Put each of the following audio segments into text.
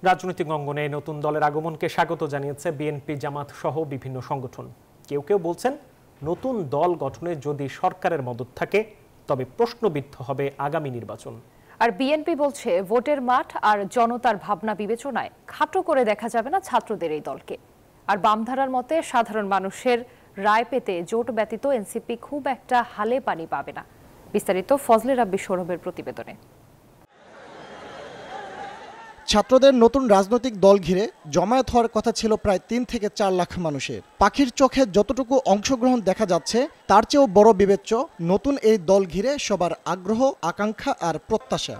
রাজনৈতিক অঙ্গনে নতুন দলের আগমনকে স্বাগত জানিয়েছে বিএনপি, জামাত সহ বিভিন্ন সংগঠন। কেউ কেউ বলছেন, নতুন দল গঠনে যদি সরকারের মদত থাকে তবে প্রশ্নবিদ্ধ হবে আগামী নির্বাচন। আর বিএনপি বলছে, ভোটের মাঠ আর জনতার ভাবনা বিবেচনায় খাটো করে দেখা যাবে না ছাত্রদের এই দলকে। আর বামধারার মতে সাধারণ মানুষের রায় পেতে জোট ব্যতীত এনসিপি খুব একটা হালে পানি পাবে না। বিস্তারিত ফজলে রাব্বি সৌরভের প্রতিবেদনে। ছাত্রদের নতুন রাজনৈতিক দল ঘিরে জমায়েত হওয়ার কথা ছিল প্রায় ৩ থেকে ৪ লাখ মানুষের। পাখির চোখে যতটুকু অংশগ্রহণ দেখা যাচ্ছে তার চেয়েও বড় বিবেচ্য নতুন এই দল ঘিরে সবার আগ্রহ, আকাঙ্ক্ষা আর প্রত্যাশা।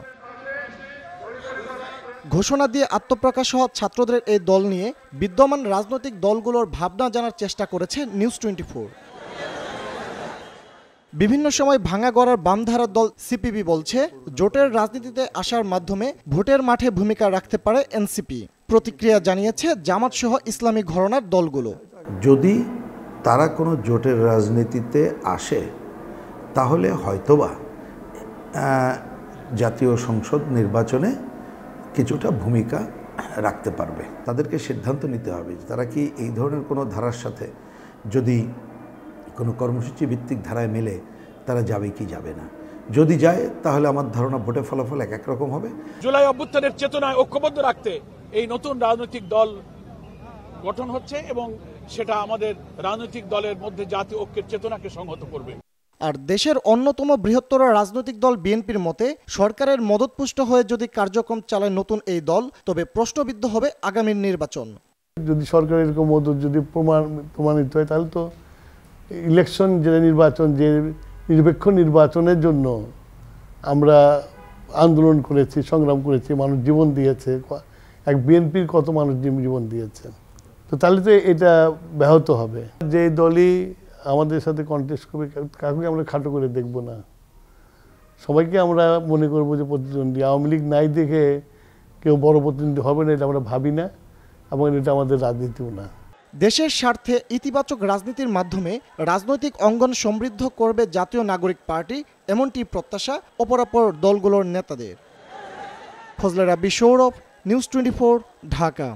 ঘোষণা দিয়ে আত্মপ্রকাশ হওয়া ছাত্রদের এই দল নিয়ে বিদ্যমান রাজনৈতিক দলগুলোর ভাবনা জানার চেষ্টা করেছে নিউজ 24। বিভিন্ন সময় ভাঙা গড়ার বামধারার দল সিপিবি বলছে, জোটের রাজনীতিতে আসার মাধ্যমে ভোটের মাঠে ভূমিকা রাখতে পারে এনসিপি। প্রতিক্রিয়া জানিয়েছে জামাত সহ ইসলামী ঘরানার দলগুলো। যদি তারা কোনো জোটের রাজনীতিতে আসে তাহলে হয়তোবা জাতীয় সংসদ নির্বাচনে কিছুটা ভূমিকা রাখতে পারবে। তাদেরকে সিদ্ধান্ত নিতে হবে তারা কি এই ধরনের কোনো ধারার সাথে, যদি কোনো কর্মসূচি ভিত্তিক ধারায় মেলে, তারা যাবে কি যাবে না। যদি যায় তাহলে আমার ধারণা ভোটের ফলাফল এক রকম হবে। জুলাই অভ্যুত্থানের চেতনায় ঐক্যবদ্ধ রাখতে এই নতুন রাজনৈতিক দল গঠন হচ্ছে এবং সেটা আমাদের রাজনৈতিক দলের মধ্যে জাতীয় ঐক্যের চেতনাকে সংহত করবে। আর দেশের অন্যতম বৃহত্তর রাজনৈতিক দল বিএনপির মতে, সরকারের মদতপুষ্ট হয়ে যদি কার্যক্রম চালায় নতুন এই দল, তবে প্রশ্নবিদ্ধ হবে আগামীর নির্বাচন। যদি সরকারের এরকম মদত যদি প্রমাণিত হয়, তাহলে তো ইলেকশন, যে নির্বাচন, যে নিরপেক্ষ নির্বাচনের জন্য আমরা আন্দোলন করেছি, সংগ্রাম করেছি, মানুষ জীবন দিয়েছে, এক বিএনপির কত মানুষ জীবন দিয়েছে, তো তাহলে তো এটা ব্যাহত হবে। যে দলই আমাদের সাথে কন্টেস্ট করবে, কাউকে আমরা খাটো করে দেখব না, সবাইকে আমরা মনে করবো যে প্রতিদ্বন্দ্বী। আওয়ামী লীগ নাই দেখে কেউ বড় প্রতিদ্বন্দ্বী হবে না, এটা আমরা ভাবি না, এবং এটা আমাদের রাজনীতিও না। দেশের স্বার্থে ইতিবাচক রাজনীতির মাধ্যমে রাজনৈতিক অঙ্গন সমৃদ্ধ করবে জাতীয় নাগরিক পার্টি, এমনটি প্রত্যাশা অপরাপর দলগুলোর নেতাদের। ফজলে রাব্বি সৌরভ, নিউজ 24, ঢাকা।